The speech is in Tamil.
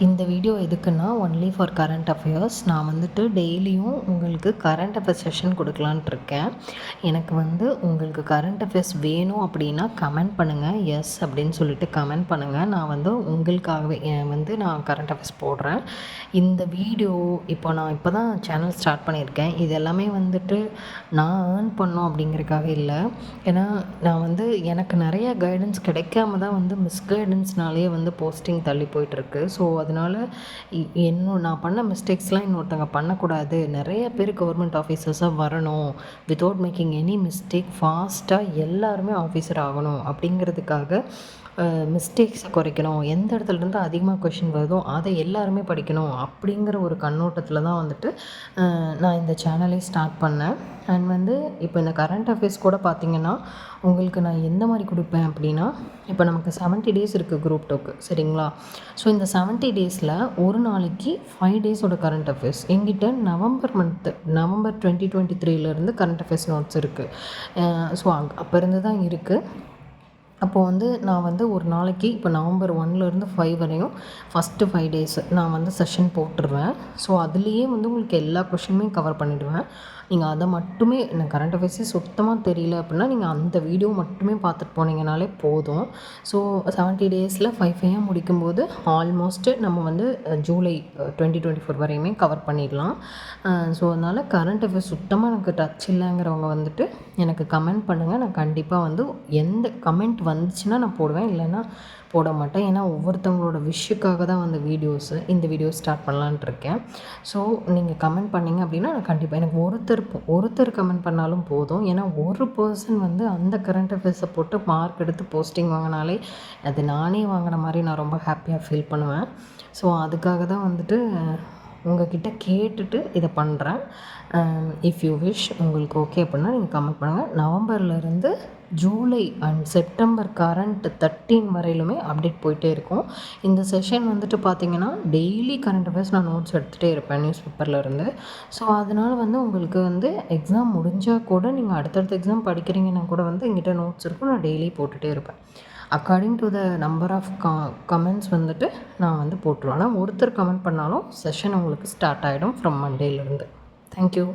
இந்த வீடியோ எதுக்குன்னா ஒன்லி ஃபார் கரண்ட் அஃபேர்ஸ். நான் வந்துட்டு டெய்லியும் உங்களுக்கு கரண்ட் அஃபேர்ஸ் செஷன் கொடுக்கலான்ட்டு இருக்கேன். எனக்கு உங்களுக்கு கரண்ட் அஃபேர்ஸ் வேணும் அப்படின்னா கமெண்ட் பண்ணுங்கள். எஸ் அப்படின்னு சொல்லிட்டு கமெண்ட் பண்ணுங்கள். நான் உங்களுக்காகவே நான் கரண்ட் அஃபேர்ஸ் போடுறேன். இந்த வீடியோ நான் இப்போ தான் சேனல் ஸ்டார்ட் பண்ணியிருக்கேன். இது எல்லாமே நான் ஏர்ன் பண்ணோம் அப்படிங்கிறதுக்காக இல்லை. ஏன்னா நான் எனக்கு நிறைய கைடன்ஸ் கிடைக்காம தான் மிஸ்கைடன்ஸ்னாலே போஸ்டிங் தள்ளி போயிட்டுருக்கு. ஸோ அதனால் நான் பண்ண மிஸ்டேக்ஸ்லாம் இன்னொருத்தவங்க பண்ணக்கூடாது. நிறைய பேர் கவர்மெண்ட் ஆஃபீஸர்ஸாக வரணும். வித்தவுட் மேக்கிங் எனி மிஸ்டேக் ஃபாஸ்ட்டாக எல்லாருமே ஆஃபீஸர் ஆகணும் அப்படிங்கிறதுக்காக மிஸ்டேக்ஸை குறைக்கணும். எந்த இடத்துலேருந்து அதிகமாக கொஷின் வருதோ அதை எல்லாருமே படிக்கணும் அப்படிங்கிற ஒரு கண்ணோட்டத்தில் தான் நான் இந்த சேனலே ஸ்டார்ட் பண்ணேன். அண்ட் இப்போ இந்த கரண்ட் அஃபேர்ஸ் கூட பார்த்திங்கன்னா உங்களுக்கு நான் எந்த மாதிரி கொடுப்பேன் அப்படின்னா, இப்போ நமக்கு 70 டேஸ் இருக்குது குரூப் 2க்கு, சரிங்களா? ஸோ இந்த 70 டேஸில் ஒரு நாளைக்கு 5 டேஸோட கரண்ட் அஃபேர்ஸ் எங்கிட்ட நவம்பர் 2023 கரண்ட் அஃபேர்ஸ் நோட்ஸ் இருக்குது. ஸோ அப்போ இருந்து தான் இருக்குது. அப்போது நான் ஒரு நாளைக்கு இப்போ நவம்பர் 1லேருந்து 5 வரையும் ஃபஸ்ட்டு 5 டேஸ் நான் செஷன் போட்டுருவேன். ஸோ அதுலேயே உங்களுக்கு எல்லா கொஷினுமே கவர் பண்ணிவிடுவேன். நீங்கள் அதை மட்டுமே கரண்ட் அஃபேர்ஸே சுத்தமாக தெரியல அப்படின்னா நீங்கள் அந்த வீடியோ மட்டுமே பார்த்துட்டு போனீங்கனாலே போதும். ஸோ 70 டேஸில் 5 முடிக்கும்போது ஆல்மோஸ்ட்டு நம்ம ஜூலை 2024 வரையுமே கவர் பண்ணிடலாம். ஸோ அதனால் கரண்ட் அஃபேர்ஸ் சுத்தமாக எனக்கு டச் இல்லைங்கிறவங்க எனக்கு கமெண்ட் பண்ணுங்கள். நான் கண்டிப்பாக எந்த கமெண்ட் வந்துச்சுன்னா நான் போடுவேன், இல்லைன்னா போட மாட்டேன். ஏன்னா ஒவ்வொருத்தவங்களோட விஷுக்காக தான் இந்த வீடியோ ஸ்டார்ட் பண்ணலான்ட்டு இருக்கேன். ஸோ நீங்கள் கமெண்ட் பண்ணிங்க அப்படின்னா நான் கண்டிப்பாக எனக்கு ஒருத்தர் கமெண்ட் பண்ணாலும் போதும். ஏன்னா ஒரு பர்சன் அந்த கரண்ட் அஃபேர்ஸை போட்டு மார்க் எடுத்து போஸ்டிங் வாங்கினாலே அது நானே வாங்கின மாதிரி நான் ரொம்ப ஹாப்பியாக ஃபீல் பண்ணுவேன். ஸோ அதுக்காக தான் உங்கள்கிட்ட கேட்டுட்டு இதை பண்ணுறேன். இஃப் யூ விஷ் உங்களுக்கு ஓகே அப்படின்னா நீங்கள் கமெண்ட் பண்ணுங்கள். நவம்பர்லேருந்து ஜூலை அண்ட் செப்டம்பர் கரண்ட் 13 வரையிலுமே அப்டேட் போயிட்டே இருக்கும். இந்த செஷன் பார்த்திங்கன்னா டெய்லி கரண்ட் அஃபேர்ஸ் நான் நோட்ஸ் எடுத்துகிட்டே இருப்பேன் நியூஸ் பேப்பர்லேருந்து. ஸோ அதனால் உங்களுக்கு எக்ஸாம் முடிஞ்சால் கூட நீங்கள் அடுத்தடுத்த எக்ஸாம் படிக்கிறீங்கன்னா கூட எங்கிட்ட நோட்ஸ் இருக்கும். நான் டெய்லி போட்டுகிட்டே இருப்பேன். According to the number of comments நான் போட்டுருவேன். ஆனால் ஒருத்தர் கமெண்ட் பண்ணாலும் செஷன் உங்களுக்கு ஸ்டார்ட் ஆகிடும் ஃப்ரம் மண்டேலேருந்து. தேங்க்யூ.